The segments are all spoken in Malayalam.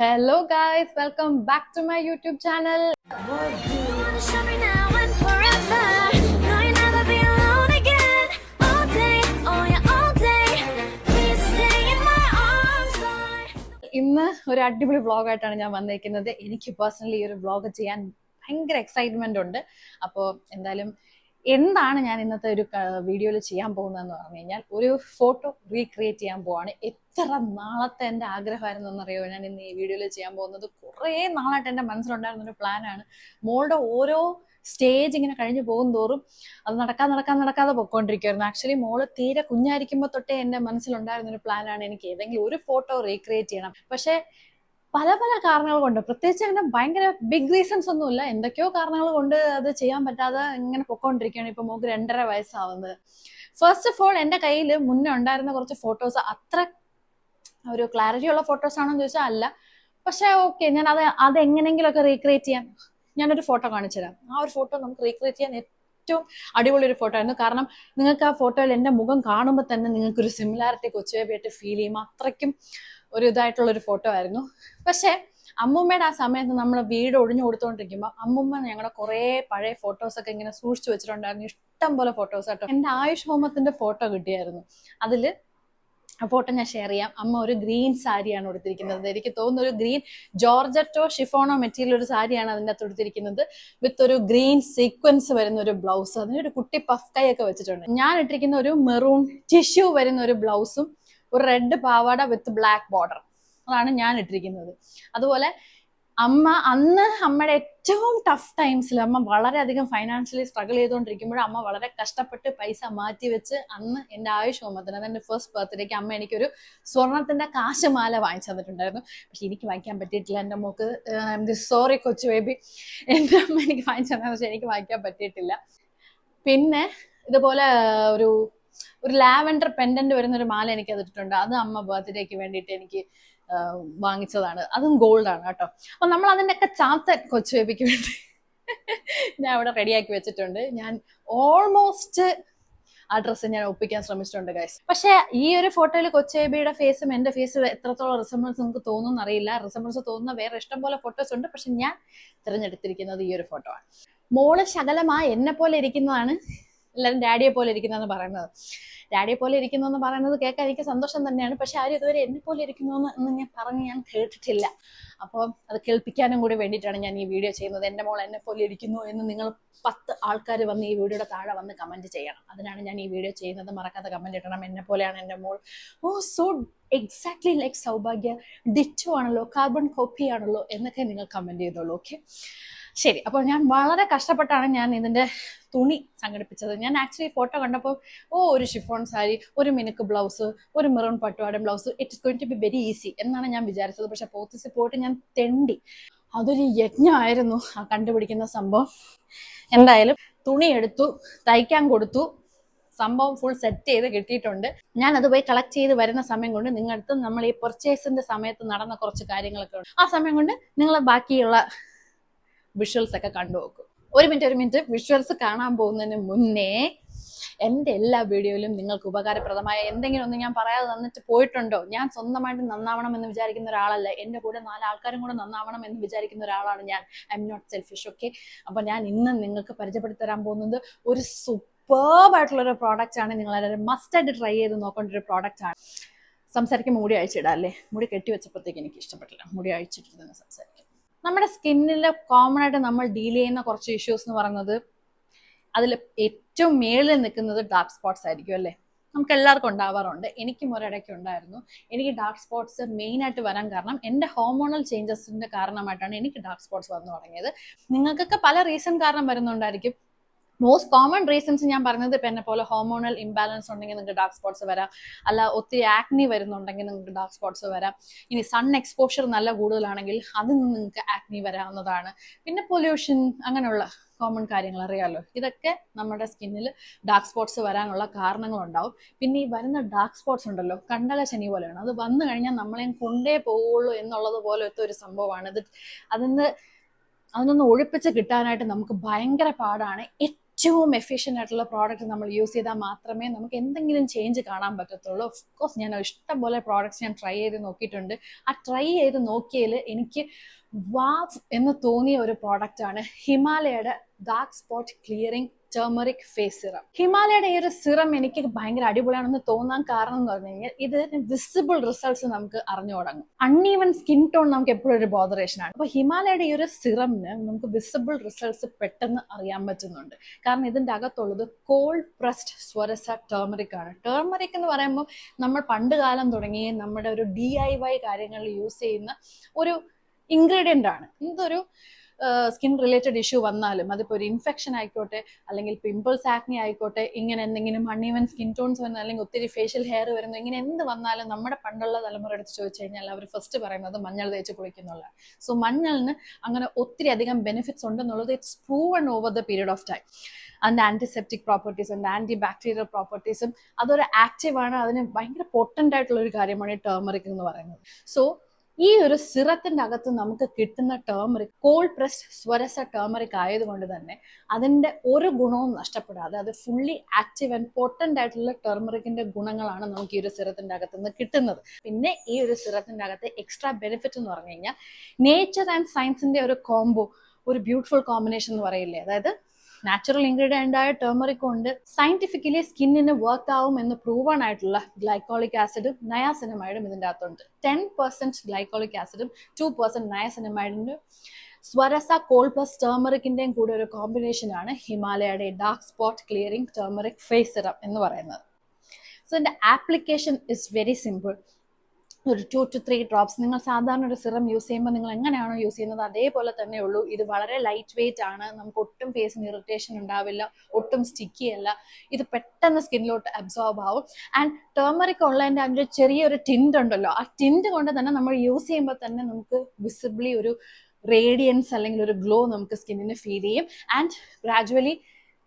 Hello guys, welcome back to my YouTube channel. ഇന്ന് ഒരു അടിപൊളി വ്ളോഗായിട്ടാണ് ഞാൻ വന്നിരിക്കുന്നത്. എനിക്ക് പേഴ്സണലി ഈ ഒരു വ്ളോഗ് ചെയ്യാൻ ഭയങ്കര എക്സൈറ്റ്മെന്റ് ഉണ്ട്. അപ്പോൾ എന്തായാലും എന്താണ് ഞാൻ ഇന്നത്തെ ഒരു വീഡിയോയിൽ ചെയ്യാൻ പോകുന്നതെന്ന് പറഞ്ഞു കഴിഞ്ഞാൽ ഒരു ഫോട്ടോ റീക്രിയേറ്റ് ചെയ്യാൻ പോവാണ്. എത്ര നാളത്തെ എൻ്റെ ആഗ്രഹമായിരുന്നു എന്നറിയോ ഞാൻ ഇന്ന് ഈ വീഡിയോയിൽ ചെയ്യാൻ പോകുന്നത്. കുറേ നാളായിട്ട് എൻ്റെ മനസ്സിലുണ്ടായിരുന്ന ഒരു പ്ലാനാണ്. മോളുടെ ഓരോ സ്റ്റേജ് ഇങ്ങനെ കഴിഞ്ഞു പോകും തോറും അത് നടക്കാതെ പൊയ്ക്കൊണ്ടിരിക്കുമായിരുന്നു. ആക്ച്വലി മോള് തീരെ കുഞ്ഞായിരിക്കുമ്പോൾ തൊട്ടേ എൻ്റെ മനസ്സിലുണ്ടായിരുന്ന ഒരു പ്ലാനാണ് എനിക്ക് ഏതെങ്കിലും ഒരു ഫോട്ടോ റീക്രിയേറ്റ് ചെയ്യണം. പക്ഷേ പല പല കാരണങ്ങൾ കൊണ്ട്, പ്രത്യേകിച്ച് അങ്ങനെ ഭയങ്കര ബിഗ് റീസൺസ് ഒന്നുമില്ല, എന്തൊക്കെയോ കാരണങ്ങൾ കൊണ്ട് അത് ചെയ്യാൻ പറ്റാതെ ഇങ്ങനെ പൊക്കോണ്ടിരിക്കുകയാണ്. ഇപ്പൊ മോക്ക് 2.5 വയസ്സാവുന്നത്. ഫസ്റ്റ് ഓഫ് ഓൾ എൻ്റെ കയ്യിൽ മുന്നേ ഉണ്ടായിരുന്ന കുറച്ച് ഫോട്ടോസ് അത്ര ഒരു ക്ലാരിറ്റി ഉള്ള ഫോട്ടോസ് ആണെന്ന് ചോദിച്ചാൽ അല്ല. പക്ഷെ ഓക്കെ, ഞാൻ അത് എങ്ങനെയെങ്കിലുമൊക്കെ റീക്രിയേറ്റ് ചെയ്യാൻ ഞാനൊരു ഫോട്ടോ കാണിച്ചു തരാം. ആ ഒരു ഫോട്ടോ നമുക്ക് റീക്രിയേറ്റ് ചെയ്യാൻ ഏറ്റവും അടിപൊളി ഒരു ഫോട്ടോ ആയിരുന്നു. കാരണം നിങ്ങൾക്ക് ആ ഫോട്ടോയിൽ എൻ്റെ മുഖം കാണുമ്പോൾ തന്നെ നിങ്ങൾക്കൊരു സിമിലാരിറ്റി കൊച്ചുബേബിയായിട്ട് ഫീൽ ചെയ്യും. അത്രയ്ക്കും ഒരു ഇതായിട്ടുള്ളൊരു ഫോട്ടോ ആയിരുന്നു. പക്ഷെ അമ്മൂമ്മയുടെ ആ സമയത്ത് നമ്മൾ വീട് ഒഴിഞ്ഞു കൊടുത്തോണ്ടിരിക്കുമ്പോൾ അമ്മൂമ്മ ഞങ്ങളുടെ കുറേ പഴയ ഫോട്ടോസൊക്കെ ഇങ്ങനെ സൂക്ഷിച്ചു വെച്ചിട്ടുണ്ടായിരുന്നു. ഇഷ്ടം പോലെ ഫോട്ടോസ് ആട്ടോ. എൻ്റെ ആയുഷ് മുഹമ്മത്തിന്റെ ഫോട്ടോ കിട്ടിയായിരുന്നു. അതില് ആ ഫോട്ടോ ഞാൻ ഷെയർ ചെയ്യാം. അമ്മ ഒരു ഗ്രീൻ സാരിയാണ് ഉടുത്തിരിക്കുന്നത്. എനിക്ക് തോന്നുന്നു ഒരു ഗ്രീൻ ജോർജറ്റോ ഷിഫോണോ മെറ്റീരിയൽ ഒരു സാരിയാണ് അതിൻ്റെ അകത്ത് ഉടുത്തിരിക്കുന്നത്. വിത്ത് ഒരു ഗ്രീൻ സീക്വൻസ് വരുന്ന ഒരു ബ്ലൗസ്, അതിനൊരു കുട്ടി പഫ് കൈ ഒക്കെ വെച്ചിട്ടുണ്ട്. ഞാൻ ഇട്ടിരിക്കുന്ന ഒരു മെറൂൺ ടിഷ്യൂ വരുന്ന ഒരു ബ്ലൗസും ഒരു റെഡ് പാവാട വിത്ത് ബ്ലാക്ക് ബോർഡർ, അതാണ് ഞാൻ ഇട്ടിരിക്കുന്നത്. അതുപോലെ അമ്മ അന്ന് അമ്മയുടെ ഏറ്റവും ടഫ് ടൈംസിൽ അമ്മ വളരെയധികം ഫൈനാൻഷ്യലി സ്ട്രഗിൾ ചെയ്തുകൊണ്ടിരിക്കുമ്പോൾ അമ്മ വളരെ കഷ്ടപ്പെട്ട് പൈസ മാറ്റി വെച്ച് അന്ന് എൻ്റെ ആയുഷ് ഹോമത്തിന്, അതെൻ്റെ ഫസ്റ്റ് ബർത്ത്ഡേക്ക് അമ്മ എനിക്കൊരു സ്വർണത്തിന്റെ കാശുമാല വാങ്ങിച്ചു തന്നിട്ടുണ്ടായിരുന്നു. പക്ഷെ എനിക്ക് വാങ്ങിക്കാൻ പറ്റിയിട്ടില്ല. എൻ്റെ മോക്ക് സോറി കൊച്ചു ബേബി, എൻ്റെ അമ്മ എനിക്ക് വാങ്ങിച്ചു തന്നെ, പക്ഷെ എനിക്ക് വാങ്ങിക്കാൻ പറ്റിയിട്ടില്ല. പിന്നെ ഇതുപോലെ ഒരു ലാവൻഡർ പെൻഡന്റ് വരുന്ന ഒരു മാല എനിക്ക് അതിട്ടുണ്ട്. അത് അമ്മ ബർത്ത്ഡേക്ക് വേണ്ടിയിട്ട് എനിക്ക് വാങ്ങിച്ചതാണ്. അതും ഗോൾഡ് ആണ് കേട്ടോ. അപ്പൊ നമ്മൾ അതിൻ്റെയൊക്കെ ചാത്തൻ കൊച്ചു ബേബിക്ക് വേണ്ടി ഞാൻ ഇവിടെ റെഡിയാക്കി വെച്ചിട്ടുണ്ട്. ഞാൻ ഓൾമോസ്റ്റ് ആ ഡ്രസ്സ് ഞാൻ ഒപ്പിക്കാൻ ശ്രമിച്ചിട്ടുണ്ട് ഗൈസ്. പക്ഷെ ഈ ഒരു ഫോട്ടോയിൽ കൊച്ചേബിയുടെ ഫേസും എൻ്റെ ഫേസും എത്രത്തോളം റിസംബിൾസ് നിങ്ങൾക്ക് തോന്നുന്നു അറിയില്ല. റിസംബിൾസ് തോന്നുന്ന വേറെ ഇഷ്ടം പോലെ ഫോട്ടോസ് ഉണ്ട്. പക്ഷെ ഞാൻ തിരഞ്ഞെടുത്തിരിക്കുന്നത് ഈ ഒരു ഫോട്ടോ ആണ്. മോള് ശകലമായി എന്നെ പോലെ ഇരിക്കുന്നതാണ് എല്ലാവരും ഡാഡിയെ പോലെ ഇരിക്കുന്നതെന്ന് പറയുന്നത്. ഡാഡിയെ പോലെ ഇരിക്കുന്നതെന്ന് പറയുന്നത് കേൾക്കാൻ എനിക്ക് സന്തോഷം തന്നെയാണ്. പക്ഷെ ആരും ഇതുവരെ എന്നെ പോലെ ഇരിക്കുന്നു എന്ന് ഞാൻ കേട്ടിട്ടില്ല. അപ്പോൾ അത് കേൾപ്പിക്കാനും കൂടി വേണ്ടിയിട്ടാണ് ഞാൻ ഈ വീഡിയോ ചെയ്യുന്നത്. എൻ്റെ മോൾ എന്നെ പോലെ ഇരിക്കുന്നു എന്ന് നിങ്ങൾ 10 ആൾക്കാർ വന്ന് ഈ വീഡിയോയുടെ താഴെ വന്ന് കമന്റ് ചെയ്യണം. അതിനാണ് ഞാൻ ഈ വീഡിയോ ചെയ്യുന്നത്. മറക്കാതെ കമന്റ് ഇടണം. എന്നെ പോലെയാണ് എൻ്റെ മോൾ. ഓ so exactly like Soubhagya, ditto ആണല്ലോ, കാർബൺ കോപ്പി ആണല്ലോ എന്നൊക്കെ നിങ്ങൾ കമന്റ് ചെയ്തോളൂ. ഓക്കെ, ശരി. അപ്പോൾ ഞാൻ വളരെ കഷ്ടപ്പെട്ടാണ് ഞാൻ ഇതിന്റെ തുണി സംഘടിപ്പിച്ചത്. ഞാൻ ആക്ച്വലി ഫോട്ടോ കണ്ടപ്പോൾ ഒരു ഷിഫോൺ സാരി, ഒരു മിനുക്ക് ബ്ലൗസ്, ഒരു മെറൂൺ പട്ടുപാടൻ blouse, it's going to be very easy എന്നാണ് ഞാൻ വിചാരിച്ചത്. പക്ഷെ പോത്തിസ് പോയിട്ട് ഞാൻ തെണ്ടി. അതൊരു യജ്ഞമായിരുന്നു ആ കണ്ടുപിടിക്കുന്ന സംഭവം. എന്തായാലും തുണി എടുത്തു, തയ്ക്കാൻ കൊടുത്തു, സംഭവം ഫുൾ സെറ്റ് ചെയ്ത് കിട്ടിയിട്ടുണ്ട്. ഞാൻ അത് പോയി കളക്ട് ചെയ്ത് വരുന്ന സമയം കൊണ്ട് നിങ്ങളടുത്ത് നമ്മൾ ഈ പർച്ചേസിന്റെ സമയത്ത് നടന്ന കുറച്ച് കാര്യങ്ങളൊക്കെ ഉണ്ട്. ആ സമയം കൊണ്ട് നിങ്ങൾ ബാക്കിയുള്ള വിഷ്വൽസ് ഒക്കെ കണ്ടു നോക്കും. ഒരു മിനിറ്റ് വിഷ്വൽസ് കാണാൻ പോകുന്നതിന് മുന്നേ എൻ്റെ എല്ലാ വീഡിയോയിലും നിങ്ങൾക്ക് ഉപകാരപ്രദമായ എന്തെങ്കിലും ഒന്ന് ഞാൻ പറയാതെ തന്നിട്ട് പോയിട്ടുണ്ടോ? ഞാൻ സ്വന്തമായിട്ട് നന്നാവണം എന്ന് വിചാരിക്കുന്ന ഒരാളല്ല. എൻ്റെ കൂടെ 4 ആൾക്കാരും കൂടെ നന്നാവണം എന്ന് വിചാരിക്കുന്ന ഒരാളാണ് ഞാൻ. I am not selfish. Okay, അപ്പൊ ഞാൻ ഇന്ന് നിങ്ങൾക്ക് പരിചയപ്പെടുത്തി തരാൻ പോകുന്നത് ഒരു സൂപ്പർബായിട്ടുള്ളൊരു പ്രോഡക്റ്റ് ആണ്. നിങ്ങളെല്ലാവരും മസ്റ്റായിട്ട് ട്രൈ ചെയ്ത് നോക്കേണ്ട ഒരു പ്രോഡക്റ്റ് ആണ്. സംസാരിക്കുമ്പോൾ മുടി അഴിച്ചിടാം അല്ലേ? മുടി കെട്ടി വെച്ചപ്പോഴത്തേക്ക് എനിക്ക് ഇഷ്ടപ്പെട്ടില്ല. മുടി അഴിച്ചിട്ടിരുന്ന് സംസാരിക്കും. നമ്മുടെ സ്കിന്നിൽ കോമൺ ആയിട്ട് നമ്മൾ ഡീൽ ചെയ്യുന്ന കുറച്ച് ഇഷ്യൂസ് എന്ന് പറയുന്നത്, അതിൽ ഏറ്റവും മേളിൽ നിൽക്കുന്നത് ഡാർക്ക് സ്പോട്ട്സ് ആയിരിക്കും അല്ലേ? നമുക്ക് എല്ലാവർക്കും ഉണ്ടാവാറുണ്ട്. എനിക്കും ഒരിടയ്ക്ക് ഉണ്ടായിരുന്നു. എനിക്ക് ഡാർക്ക് സ്പോട്ട്സ് മെയിൻ ആയിട്ട് വരാൻ കാരണം എൻ്റെ ഹോർമോണൽ ചേഞ്ചസിന്റെ കാരണമായിട്ടാണ് എനിക്ക് ഡാർക്ക് സ്പോട്ട്സ് വന്നു തുടങ്ങിയത്. നിങ്ങൾക്കൊക്കെ പല റീസൺ കാരണം വരുന്നുണ്ടായിരിക്കും. മോസ്റ്റ് കോമൺ റീസൺസ് ഞാൻ പറഞ്ഞത്, ഇപ്പം എന്നെ പോലെ ഹോർമോണൽ ഇംബാലൻസ് ഉണ്ടെങ്കിൽ നിങ്ങൾക്ക് ഡാർക്ക് സ്പോട്ട്സ് വരാം. അല്ല ഒത്തിരി ആക്നി വരുന്നുണ്ടെങ്കിൽ നിങ്ങൾക്ക് ഡാർക്ക് സ്പോട്ട്സ് വരാം. ഇനി സൺ എക്സ്പോഷർ നല്ല കൂടുതലാണെങ്കിൽ അതിൽ നിന്ന് നിങ്ങൾക്ക് ആക്നി വരാവുന്നതാണ്. പിന്നെ പൊല്യൂഷൻ, അങ്ങനെയുള്ള കോമൺ കാര്യങ്ങൾ അറിയാമല്ലോ. ഇതൊക്കെ നമ്മുടെ സ്കിന്നിൽ ഡാർക്ക് സ്പോട്ട്സ് വരാനുള്ള കാരണങ്ങളുണ്ടാവും. പിന്നെ ഈ വരുന്ന ഡാർക്ക് സ്പോട്ട്സ് ഉണ്ടല്ലോ, കണ്ടക ശനി പോലെയാണ്. അത് വന്നു കഴിഞ്ഞാൽ നമ്മളെയും കൊണ്ടേ പോവുള്ളൂ എന്നുള്ളത് പോലത്തെ ഒരു സംഭവമാണ്. അതിനൊന്ന് ഒഴിപ്പിച്ച് കിട്ടാനായിട്ട് നമുക്ക് ഭയങ്കര പാടാണ്. ഏറ്റവും എഫിഷ്യൻ്റ് ആയിട്ടുള്ള പ്രോഡക്റ്റ് നമ്മൾ യൂസ് ചെയ്താൽ മാത്രമേ നമുക്ക് എന്തെങ്കിലും ചേഞ്ച് കാണാൻ പറ്റത്തുള്ളൂ. ഓഫ് കോഴ്സ് ഞാൻ ഇഷ്ടംപോലെ പ്രോഡക്റ്റ്സ് ഞാൻ ട്രൈ ചെയ്ത് നോക്കിയിട്ടുണ്ട്. ആ ട്രൈ ചെയ്ത് നോക്കിയതിൽ എനിക്ക് വാവ് എന്ന് തോന്നിയ ഒരു പ്രോഡക്റ്റാണ് ഹിമാലയയുടെ dark spot clearing turmeric face serum. ഹിമാലയയുടെ ഈ ഒരു സിറം എനിക്ക് ഭയങ്കര അടിപൊളിയാണെന്ന് തോന്നാൻ കാരണം എന്ന് പറഞ്ഞു കഴിഞ്ഞാൽ ഇത് വിസിബിൾ റിസൾട്ട്സ് നമുക്ക് അറിഞ്ഞു തുടങ്ങും. അൺഈവൻ സ്കിൻ ടോൺ നമുക്ക് എപ്പോഴും ഒരു ബോധറേഷൻ ആണ്. അപ്പൊ ഹിമാലയയുടെ ഈ ഒരു സിറമിന് നമുക്ക് വിസിബിൾ റിസൾട്ട്സ് പെട്ടെന്ന് അറിയാൻ പറ്റുന്നുണ്ട്. കാരണം ഇതിന്റെ അകത്തുള്ളത് കോൾഡ് പ്രസ്ഡ് സ്വരസ ടർമറിക് ആണ്. ടർമറിക് എന്ന് പറയുമ്പോൾ നമ്മൾ പണ്ട് കാലം തുടങ്ങി നമ്മുടെ ഒരു DIY കാര്യങ്ങളിൽ യൂസ് ചെയ്യുന്ന ഒരു ഇൻഗ്രീഡിയൻ്റ് ആണ്. ഇതൊരു സ്കിൻ റിലേറ്റഡ് ഇഷ്യൂ വന്നാലും അതിപ്പോൾ ഒരു ഇൻഫെക്ഷൻ ആയിക്കോട്ടെ, അല്ലെങ്കിൽ പിമ്പിൾസ് ആക്നി ആയിക്കോട്ടെ, ഇങ്ങനെ എന്തെങ്കിലും അൺഈവൻ സ്കിൻ ടോൺസ് വന്ന, അല്ലെങ്കിൽ ഒത്തിരി ഫേഷ്യൽ ഹെയർ വരുന്നു, ഇങ്ങനെ എന്ത് വന്നാലും നമ്മുടെ പണ്ടുള്ള തലമുറ എടുത്ത് ചോദിച്ചു കഴിഞ്ഞാൽ അവർ ഫസ്റ്റ് പറയുന്നത് മഞ്ഞൾ തേച്ച് കുളിക്കുന്നുള്ളതാണ്. സോ മഞ്ഞളിന് അങ്ങനെ ഒത്തിരി അധികം ബെനിഫിറ്റ്സ് ഉണ്ടെന്നുള്ളത് it's proven over the period of time. അതിൻ്റെ ആൻറ്റിസെപ്റ്റിക് പ്രോപ്പർട്ടീസ് ഉണ്ട്, ആൻറ്റി ബാക്ടീരിയൽ പ്രോപ്പർട്ടീസും അതൊരു ആക്റ്റീവാണ്. അതിന് ഭയങ്കര പൊട്ടൻ്റ് ആയിട്ടുള്ള ഒരു കാര്യമാണ് ഈ ടർമറിക് എന്ന് പറയുന്നത്. സോ ഈ ഒരു സിറത്തിന്റെ അകത്ത് നമുക്ക് കിട്ടുന്ന turmeric called pressed swarasa turmeric ആയതുകൊണ്ട് തന്നെ അതിന്റെ ഒരു ഗുണവും നഷ്ടപ്പെടാതെ അത് ഫുള്ളി ആക്റ്റീവ് ആൻഡ് പൊട്ടന്റ് ആയിട്ടുള്ള ടർമറിക്കിന്റെ ഗുണങ്ങളാണ് നമുക്ക് ഈ ഒരു സിറത്തിന്റെ അകത്ത് നിന്ന് കിട്ടുന്നത്. പിന്നെ ഈ ഒരു സിറത്തിന്റെ അകത്ത് എക്സ്ട്രാ ബെനിഫിറ്റ് എന്ന് പറഞ്ഞു കഴിഞ്ഞാൽ നേച്ചർ ആൻഡ് സയൻസിന്റെ ഒരു കോംബോ, ഒരു ബ്യൂട്ടിഫുൾ കോമ്പിനേഷൻ എന്ന് പറയില്ലേ, അതായത് നാച്ചുറൽ ഇൻഗ്രീഡിയൻ്റ് ആയ ടേമറിക് കൊണ്ട് സയന്റിഫിക്കലി സ്കിന്നിന് വർക്ക് ആവും എന്ന് പ്രൂവൺ ആയിട്ടുള്ള ഗ്ലൈക്കോളിക് ആസിഡും നയാസിനമൈഡും ഇതിൻ്റെ അകത്തുണ്ട്. 10% ഗ്ലൈക്കോളിക് ആസിഡും 2% നയാസിനമൈഡിനും സ്വരസ കോൾഡ് പ്ലസ് ടേമറിക്കിന്റെയും കൂടെ ഒരു കോമ്പിനേഷൻ ആണ് ഹിമാലയയുടെ dark spot clearing turmeric face serum എന്ന് പറയുന്നത്. സോ ഇതിന്റെ ആപ്ലിക്കേഷൻ ഇസ് വെരി സിമ്പിൾ. ഒരു 2 to 3 ഡ്രോപ്സ്. നിങ്ങൾ സാധാരണ ഒരു സിറം യൂസ് ചെയ്യുമ്പോൾ നിങ്ങൾ എങ്ങനെയാണോ യൂസ് ചെയ്യുന്നത് അതേപോലെ തന്നെ ഉള്ളൂ. ഇത് വളരെ ലൈറ്റ് വെയിറ്റ് ആണ്. നമുക്ക് ഒട്ടും ഫേസിന് ഇറിറ്റേഷൻ ഉണ്ടാവില്ല, ഒട്ടും സ്റ്റിക്കി അല്ല. ഇത് പെട്ടെന്ന് സ്കിന്നിലോട്ട് അബ്സോർബ് ആവും. ആൻഡ് ടേമറിക് ഉള്ളതിൻ്റെ അതിൻ്റെ ചെറിയൊരു ടിൻറ്റ് ഉണ്ടല്ലോ, ആ ടിൻറ്റ് കൊണ്ട് തന്നെ നമ്മൾ യൂസ് ചെയ്യുമ്പോൾ തന്നെ നമുക്ക് വിസിബിളി ഒരു റേഡിയൻസ് അല്ലെങ്കിൽ ഒരു ഗ്ലോ നമുക്ക് സ്കിന്നിന് ഫീൽ ചെയ്യും. ആൻഡ് ഗ്രാജുവലി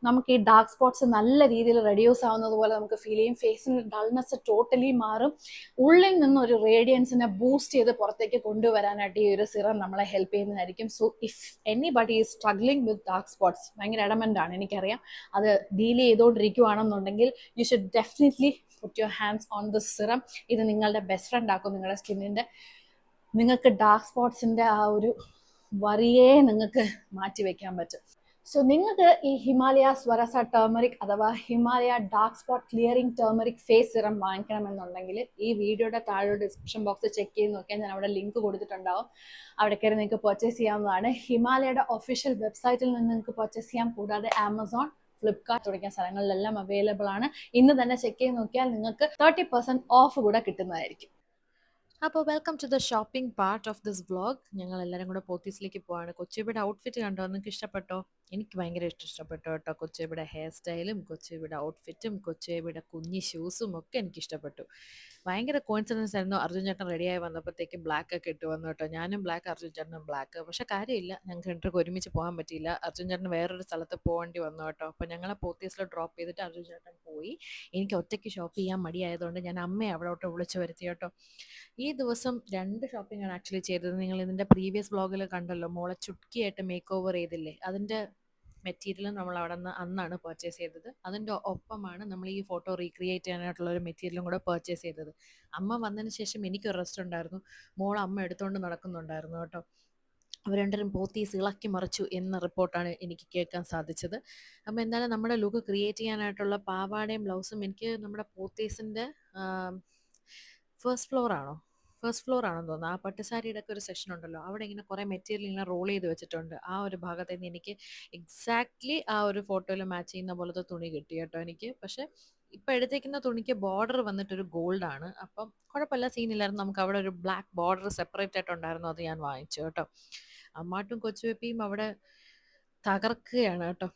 നമുക്ക് ഈ ഡാർക്ക് സ്പോട്ട്സ് നല്ല രീതിയിൽ റെഡ്യൂസ് ആവുന്നത് പോലെ നമുക്ക് ഫീൽ ചെയ്യും. ഫേസിന് ഡൾനെസ് ടോട്ടലി മാറും. ഉള്ളിൽ നിന്ന് ഒരു റേഡിയൻസിനെ ബൂസ്റ്റ് ചെയ്ത് പുറത്തേക്ക് കൊണ്ടുവരാനായിട്ട് ഈ ഒരു സിറം നമ്മളെ ഹെൽപ്പ് ചെയ്യുന്നതായിരിക്കും. So if anybody is struggling with dark spots, ഭയങ്കര എലമെന്റ് ആണ് എനിക്കറിയാം, അത് ഡീൽ ചെയ്തുകൊണ്ടിരിക്കുകയാണെന്നുണ്ടെങ്കിൽ you should definitely put your hands on this serum. ഇത് നിങ്ങളുടെ ബെസ്റ്റ് ഫ്രണ്ട് ആക്കും നിങ്ങളുടെ സ്കിന്നിന്റെ. നിങ്ങൾക്ക് ഡാർക്ക് സ്പോട്ട്സിന്റെ ആ ഒരു വറിയെ നിങ്ങൾക്ക് മാറ്റി വെക്കാൻ പറ്റും. സോ നിങ്ങൾക്ക് ഈ ഹിമാലയ സ്വരസ ടർമറിക് അഥവാ Himalaya dark spot clearing turmeric face serum വാങ്ങിക്കണമെന്നുണ്ടെങ്കിൽ ഈ വീഡിയോയുടെ താഴെ ഡിസ്ക്രിപ്ഷൻ ബോക്സ് ചെക്ക് ചെയ്ത് നോക്കിയാൽ ഞാൻ അവിടെ ലിങ്ക് കൊടുത്തിട്ടുണ്ടാവും. അവിടെ കയറി നിങ്ങൾക്ക് പർച്ചേസ് ചെയ്യാവുന്നതാണ്. ഹിമാലയയുടെ ഒഫീഷ്യൽ വെബ്സൈറ്റിൽ നിന്ന് നിങ്ങൾക്ക് പർച്ചേസ് ചെയ്യാം. കൂടാതെ ആമസോൺ, ഫ്ലിപ്കാർട്ട് തുടങ്ങിയ സ്ഥലങ്ങളിലെല്ലാം അവൈലബിൾ ആണ്. ഇന്ന് തന്നെ ചെക്ക് ചെയ്ത് നോക്കിയാൽ നിങ്ങൾക്ക് 30% ഓഫ് കൂടെ കിട്ടുന്നതായിരിക്കും. അപ്പോൾ welcome to the shopping part of this vlog. ഞങ്ങൾ എല്ലാവരും കൂടെ പോത്തീസിലേക്ക് പോവാണ്. കൊച്ചിയുടെ ഔട്ട്ഫിറ്റ് കണ്ടോ? നിങ്ങൾക്ക് ഇഷ്ടപ്പെട്ടോ? എനിക്ക് ഭയങ്കര ഇഷ്ടപ്പെട്ടു കേട്ടോ. കൊച്ചിയുടെ ഹെയർ സ്റ്റൈലും കൊച്ചിയുടെ ഔട്ട്ഫിറ്റും കൊച്ചിയുടെ കുഞ്ഞി ഷൂസും ഒക്കെ എനിക്ക് ഇഷ്ടപ്പെട്ടു. ഭയങ്കര കോയിൻസിഡൻസ് ആയിരുന്നു. അർജുൻ ചേട്ടൻ റെഡിയായി വന്നപ്പോഴത്തേക്കും ബ്ലാക്ക് ഒക്കെ ഇട്ട് വന്നു കേട്ടോ. ഞാനും ബ്ലാക്ക്, അർജുൻ ചേട്ടനും ബ്ലാക്ക്. പക്ഷെ കാര്യമില്ല, ഞങ്ങൾക്ക് രണ്ടുപേർക്ക് ഒരുമിച്ച് പോകാൻ പറ്റിയില്ല. അർജുൻ ചേട്ടൻ വേറൊരു സ്ഥലത്ത് പോകേണ്ടി വന്നു കേട്ടോ. അപ്പോൾ ഞങ്ങളെ പോത്തീസിൽ ഡ്രോപ്പ് ചെയ്തിട്ട് അർജുൻ ചേട്ടൻ പോയി. എനിക്ക് ഒറ്റയ്ക്ക് ഷോപ്പ് ചെയ്യാൻ മടിയായതുകൊണ്ട് ഞാൻ അമ്മയെ അവിടോട്ട് വിളിച്ചു വരുത്തി കേട്ടോ. ഈ ദിവസം 2 ഷോപ്പിംഗ് ആണ് ആക്ച്വലി ചെയ്തത്. നിങ്ങൾ ഇതിൻ്റെ പ്രീവിയസ് വ്ളോഗിൽ കണ്ടല്ലോ, മോളെ ചുട്കിയായിട്ട് മേക്ക് ഓവർ ചെയ്തില്ലേ, അതിൻ്റെ മെറ്റീരിയൽ നമ്മൾ അവിടെ നിന്ന് അന്നാണ് പർച്ചേസ് ചെയ്തത്. അതിൻ്റെ ഒപ്പമാണ് നമ്മൾ ഈ ഫോട്ടോ റീക്രിയേറ്റ് ചെയ്യാനായിട്ടുള്ള ഒരു മെറ്റീരിയലും കൂടെ പർച്ചേസ് ചെയ്തത്. അമ്മ വന്നതിന് ശേഷം എനിക്കൊരു റെസ്റ്റ് ഉണ്ടായിരുന്നു. മോൾ അമ്മ എടുത്തുകൊണ്ട് നടക്കുന്നുണ്ടായിരുന്നു കേട്ടോ. അവർ രണ്ടുപേരും പോത്തീസ് ഇളക്കി മറിച്ചു എന്ന റിപ്പോർട്ടാണ് എനിക്ക് കേൾക്കാൻ സാധിച്ചത്. അപ്പോൾ എന്തായാലും നമ്മുടെ ലുക്ക് ക്രിയേറ്റ് ചെയ്യാനായിട്ടുള്ള പാവാടയും ബ്ലൗസും എനിക്ക് നമ്മുടെ പോത്തീസിൻ്റെ ഫസ്റ്റ് ഫ്ലോർ ആണെന്ന് തോന്നുന്നു. ആ പട്ടുസാരിയുടെ ഒക്കെ ഒരു സെക്ഷൻ ഉണ്ടല്ലോ, അവിടെ ഇങ്ങനെ കുറേ മെറ്റീരിയൽ ഇങ്ങനെ റോൾ ചെയ്ത് വെച്ചിട്ടുണ്ട്. ആ ഒരു ഭാഗത്ത് നിന്ന് എനിക്ക് എക്സാക്ട്ലി ആ ഒരു ഫോട്ടോയിൽ മാച്ച് ചെയ്യുന്ന പോലത്തെ തുണി കിട്ടി കേട്ടോ എനിക്ക്. പക്ഷെ ഇപ്പം എടുത്തേക്കുന്ന തുണിക്ക് ബോർഡർ വന്നിട്ടൊരു ഗോൾഡ് ആണ്. അപ്പം കുഴപ്പമില്ല, സീനില്ലായിരുന്നു. നമുക്ക് അവിടെ ഒരു ബ്ലാക്ക് ബോർഡർ സെപ്പറേറ്റ് ആയിട്ടുണ്ടായിരുന്നു, അത് ഞാൻ വാങ്ങിച്ചു കേട്ടോ. അമ്മാട്ടും കൊച്ചുവെപ്പിയും അവിടെ തകർക്കുകയാണ് കേട്ടോ.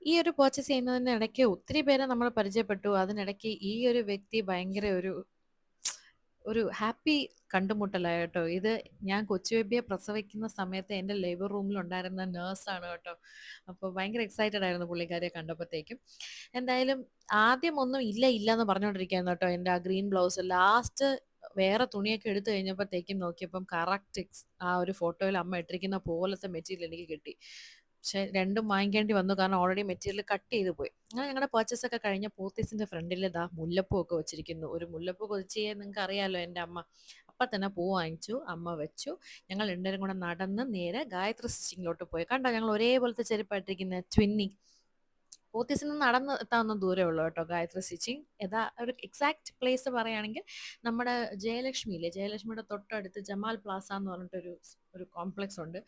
ഈ ഒരു പർച്ചേസ് ചെയ്യുന്നതിന് ഇടയ്ക്ക് ഒത്തിരി പേരെ നമ്മൾ പരിചയപ്പെട്ടു. അതിനിടയ്ക്ക് ഈ ഒരു വ്യക്തി ഭയങ്കര ഒരു ഹാപ്പി കണ്ടുമുട്ടലായി കേട്ടോ. ഇത് ഞാൻ കൊച്ചുബേബിയെ പ്രസവിക്കുന്ന സമയത്ത് എൻ്റെ ലേബർ റൂമിൽ ഉണ്ടായിരുന്ന നേഴ്സാണ് കേട്ടോ. അപ്പോൾ ഭയങ്കര എക്സൈറ്റഡ് ആയിരുന്നു പുള്ളിക്കാരിയെ കണ്ടപ്പോഴത്തേക്കും. എന്തായാലും ആദ്യം ഒന്നും ഇല്ല ഇല്ല എന്ന് പറഞ്ഞുകൊണ്ടിരിക്കുകയായിരുന്നു കേട്ടോ എൻ്റെ ആ ഗ്രീൻ ബ്ലൗസ്. ലാസ്റ്റ് വേറെ തുണിയൊക്കെ എടുത്തു കഴിഞ്ഞപ്പോഴത്തേക്കും നോക്കിയപ്പം കറക്റ്റ് ആ ഒരു ഫോട്ടോയിൽ അമ്മ ഇട്ടിരിക്കുന്ന പോലത്തെ മെറ്റീരിയൽ എനിക്ക് കിട്ടി. പക്ഷെ രണ്ടും വാങ്ങിക്കേണ്ടി വന്നു കാരണം ഓൾറെഡി മെറ്റീരിയൽ കട്ട് ചെയ്ത് പോയി. അങ്ങനെ ഞങ്ങളുടെ പർച്ചേസ് ഒക്കെ കഴിഞ്ഞ പോത്തീസിന്റെ ഫ്രണ്ടിൽ ഇതാ മുല്ലപ്പൂ ഒക്കെ വെച്ചിരിക്കുന്നു. ഒരു മുല്ലപ്പൂ കൊതിച്ച് നിങ്ങൾക്ക് അറിയാലോ എൻ്റെ അമ്മ. അപ്പം തന്നെ പൂ വാങ്ങിച്ചു, അമ്മ വെച്ചു. ഞങ്ങൾ രണ്ടുപേരും കൂടെ നടന്ന് നേരെ ഗായത്രി സ്റ്റിച്ചിങ്ങിലോട്ട് പോയി. കണ്ടോ ഞങ്ങൾ ഒരേപോലത്തെ ചെരുപ്പായിട്ടിരിക്കുന്ന ട്വിന്നിങ്. പോത്തീസിൽ നിന്ന് നടന്ന് എത്താവുന്ന ദൂരമേ ഉള്ളൂ കേട്ടോ ഗായത്രി സ്റ്റിച്ചിങ്. ഒരു എക്സാക്ട് പ്ലേസ് പറയുകയാണെങ്കിൽ നമ്മുടെ ജയലക്ഷ്മിയിലെ ജയലക്ഷ്മിയുടെ തൊട്ടടുത്ത് ജമാൽ പ്ലാസ എന്ന് പറഞ്ഞിട്ടൊരു ഒരു കോംപ്ലക്സ് ഉണ്ട്.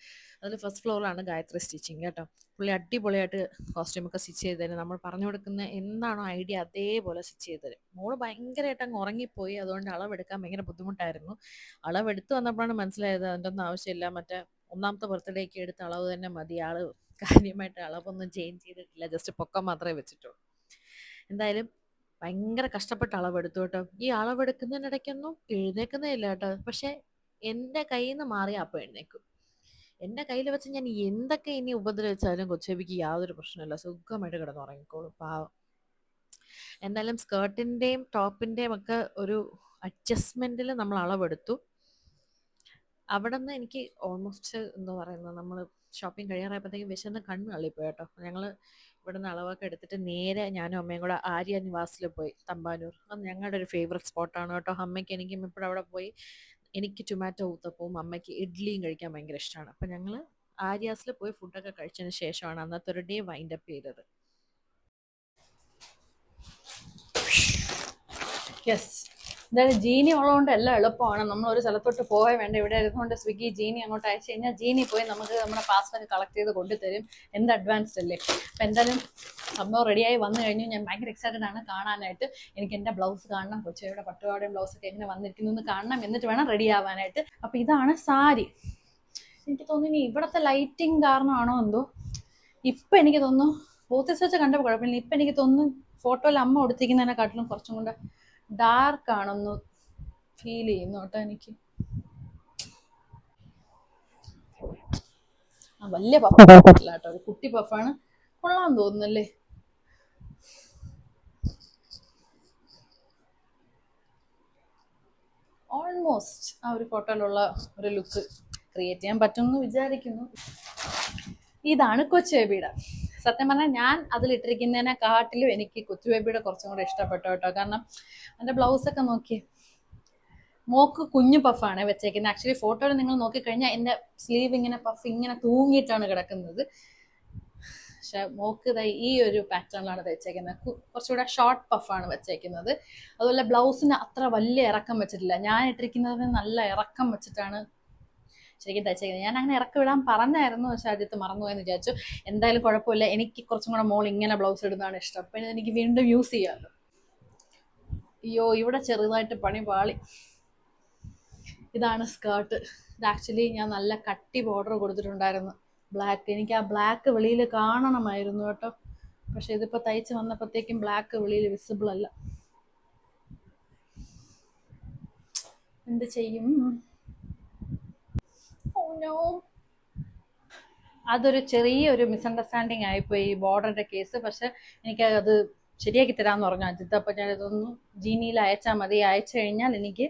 അതിൽ ഫസ്റ്റ് ഫ്ലോറിലാണ് ഗായത്രി സ്റ്റിച്ചിങ് കേട്ടോ. പുള്ളി അടിപൊളിയായിട്ട് കോസ്റ്റ്യൂമൊക്കെ സ്റ്റിച്ച് ചെയ്ത് തരും. നമ്മൾ പറഞ്ഞു കൊടുക്കുന്ന എന്താണോ ഐഡിയ അതേപോലെ സ്റ്റിച്ച് ചെയ്ത് തരും. മോള് ഭയങ്കരമായിട്ട് അങ്ങ് ഉറങ്ങിപ്പോയി. അതുകൊണ്ട് അളവെടുക്കാൻ ഭയങ്കര ബുദ്ധിമുട്ടായിരുന്നു. അളവെടുത്ത് വന്നപ്പോഴാണ് മനസ്സിലായത് അതിൻ്റെ ഒന്നും ആവശ്യമില്ല. മറ്റേ ഒന്നാമത്തെ ബർത്ത്ഡേക്ക് എടുത്ത അളവ് തന്നെ മതി. ആള് കാര്യമായിട്ട് അളവൊന്നും ചേഞ്ച് ചെയ്തിട്ടില്ല. ജസ്റ്റ് പൊക്കം മാത്രമേ വെച്ചിട്ടുള്ളൂ. എന്തായാലും ഭയങ്കര കഷ്ടപ്പെട്ട് അളവെടുത്തു കേട്ടോ. ഈ അളവെടുക്കുന്നതിനിടയ്ക്കൊന്നും എഴുന്നേക്കുന്നേ ഇല്ല കേട്ടോ. പക്ഷെ എൻ്റെ കയ്യിൽ നിന്ന് മാറി അപ്പം എഴുന്നേക്കും. എൻ്റെ കയ്യിൽ വെച്ച് ഞാൻ എന്തൊക്കെ ഇനി ഉപദ്രവിച്ചാലും കൊച്ചേബിക്ക് യാതൊരു പ്രശ്നമില്ല. സുഖമായിട്ട് കിടന്നുറങ്ങിക്കോളും പാവം. എന്തായാലും സ്കേർട്ടിൻ്റെയും ടോപ്പിൻ്റെയും ഒക്കെ ഒരു അഡ്ജസ്റ്റ്മെൻറ്റിൽ നമ്മൾ അളവെടുത്തു. അവിടെ നിന്ന് എനിക്ക് ഓൾമോസ്റ്റ് എന്താ പറയുന്നത്, നമ്മൾ ഷോപ്പിംഗ് കഴിയാറായപ്പോഴത്തേക്കും വിശന്ന് കണ്ണ് തള്ളിപ്പോയി കേട്ടോ. ഞങ്ങൾ ഇവിടെ നിന്ന് അളവൊക്കെ എടുത്തിട്ട് നേരെ ഞാനും അമ്മയും കൂടെ ആര്യ നിവാസിൽ പോയി, തമ്പാനൂർ. അത് ഞങ്ങളുടെ ഒരു ഫേവറേറ്റ് സ്പോട്ടാണ് കേട്ടോ. അമ്മയ്ക്ക് എനിക്കും ഇപ്പോഴും അവിടെ പോയി. എനിക്ക് ടൊമാറ്റോ ഊത്തപ്പവും അമ്മയ്ക്ക് ഇഡ്ഡലിയും കഴിക്കാൻ ഭയങ്കര ഇഷ്ടമാണ്. അപ്പം ഞങ്ങൾ ആര്യാസിൽ പോയി ഫുഡൊക്കെ കഴിച്ചതിന് ശേഷമാണ് അന്നത്തെ ഒരു ഡേ വൈൻഡ് അപ്പ് ചെയ്തത്. യെസ്, എന്തായാലും ജീനി ഉള്ളതുകൊണ്ട് എല്ലാം എളുപ്പമാണ്. നമ്മൾ ഒരു സ്ഥലത്തോട്ട് പോയേ വേണ്ട. ഇവിടെ ഇരുന്നുകൊണ്ട് സ്വിഗ്ഗി ജീനി അങ്ങോട്ട് അയച്ചു കഴിഞ്ഞാൽ ജീനി പോയി നമുക്ക് നമ്മുടെ പാസ്വേഡ് കളക്ട് ചെയ്ത് കൊണ്ടുതരും. എന്ത് അഡ്വാൻസ്ഡ് അല്ലേ. അപ്പം എന്തായാലും സംഭവം റെഡിയായി വന്നു കഴിഞ്ഞു. ഞാൻ ഭയങ്കര എക്സൈറ്റഡ് ആണ് കാണാനായിട്ട്. എനിക്ക് എൻ്റെ ബ്ലൗസ് കാണണം, കൊച്ചിയുടെ പട്ടുപാവാടയും ബ്ലൗസൊക്കെ എങ്ങനെ വന്നിരിക്കുന്നു എന്ന് കാണണം. എന്നിട്ട് വേണം റെഡി ആവാനായിട്ട്. അപ്പം ഇതാണ് സാരി. എനിക്ക് തോന്നുന്നു ഇവിടുത്തെ ലൈറ്റിംഗ് കാരണമാണോ എന്തോ ഇപ്പം എനിക്ക് തോന്നുന്നു പോത്തീസ് വെച്ച് കണ്ടപ്പോൾ കുഴപ്പമില്ല. ഇപ്പം എനിക്ക് തോന്നുന്നു ഫോട്ടോയിൽ അമ്മ കൊടുത്തിരിക്കുന്നതിനെക്കാട്ടിലും കുറച്ചും കൂടെ ഡാർക്ക് ആണെന്ന് ഫീൽ ചെയ്യുന്നു കേട്ടോ എനിക്ക്. വലിയ പഫ കുഴപ്പമില്ല കേട്ടോ, ഒരു കുട്ടി പഫാണ്. കൊള്ളാൻ തോന്നുന്നല്ലേ. ഓൾമോസ്റ്റ് ആ ഒരു ഫോട്ടോയിലുള്ള ഒരു ലുക്ക് ക്രിയേറ്റ് ചെയ്യാൻ പറ്റുമെന്ന് വിചാരിക്കുന്നു. ഇതാണ് കൊച്ചു ബേബിയുടെ. സത്യം പറഞ്ഞാൽ ഞാൻ അതിലിട്ടിരിക്കുന്നതിനെക്കാട്ടിലും എനിക്ക് കൊച്ചു ബേബിയുടെ കുറച്ചും കൂടെ ഇഷ്ടപ്പെട്ടു കേട്ടോ. കാരണം എൻ്റെ ബ്ലൗസൊക്കെ നോക്കി മോക്ക് കുഞ്ഞു പഫാണ് വെച്ചേക്കുന്നത്. ആക്ച്വലി ഫോട്ടോയിൽ നിങ്ങൾ നോക്കിക്കഴിഞ്ഞാൽ എൻ്റെ സ്ലീവ് ഇങ്ങനെ പഫ് ഇങ്ങനെ തൂങ്ങിയിട്ടാണ് കിടക്കുന്നത്. പക്ഷെ മോക്ക് ഈ ഒരു പാറ്റേണിലാണ് വെച്ചേക്കുന്നത്. കുറച്ചുകൂടെ ഷോർട്ട് പഫാണ് വെച്ചേക്കുന്നത്. അതുപോലെ ബ്ലൗസിന് അത്ര വലിയ ഇറക്കം വെച്ചിട്ടില്ല. ഞാൻ ഇട്ടിരിക്കുന്നതിന് നല്ല ഇറക്കം വെച്ചിട്ടാണ് ശരിക്കും തയ്ച്ചേക്കുന്നത്. ഞാൻ അങ്ങനെ ഇറക്കി വിടാൻ പറഞ്ഞായിരുന്നു, പക്ഷെ അജിത്ത് മറന്നുപോയെന്ന് വിചാരിച്ചു. എന്തായാലും കുഴപ്പമില്ല, എനിക്ക് കുറച്ചും കൂടെ മോൾ ഇങ്ങനെ ബ്ലൗസ് ഇടുന്നതാണ് ഇഷ്ടം. അപ്പം എനിക്ക് വീണ്ടും യൂസ് ചെയ്യാമല്ലോ. അയ്യോ, ഇവിടെ ചെറുതായിട്ട് പണി പാളി. ഇതാണ് സ്കേർട്ട്. ഇത് ആക്ച്വലി ഞാൻ നല്ല കട്ടി ബോർഡർ കൊടുത്തിട്ടുണ്ടായിരുന്നു ബ്ലാക്ക്. എനിക്ക് ആ ബ്ലാക്ക് വെളിയിൽ കാണണമായിരുന്നു കേട്ടോ. പക്ഷെ ഇതിപ്പോൾ തയ്ച്ച് വന്നപ്പോഴത്തേക്കും ബ്ലാക്ക് വെളിയിൽ വിസിബിൾ അല്ല. എന്ത് ചെയ്യും? അതൊരു ചെറിയൊരു മിസ്അണ്ടർസ്റ്റാൻഡിങ് ആയിപ്പോയി ഈ ബോർഡറിന്റെ കേസ്. പക്ഷെ എനിക്ക് അത് ശരിയാക്കി തരാമെന്ന് പറഞ്ഞു അജിത്ത്. അപ്പോൾ ഞാനിതൊന്ന് ജീനിയിൽ അയച്ചാൽ മതി. അയച്ചു കഴിഞ്ഞാൽ എനിക്ക്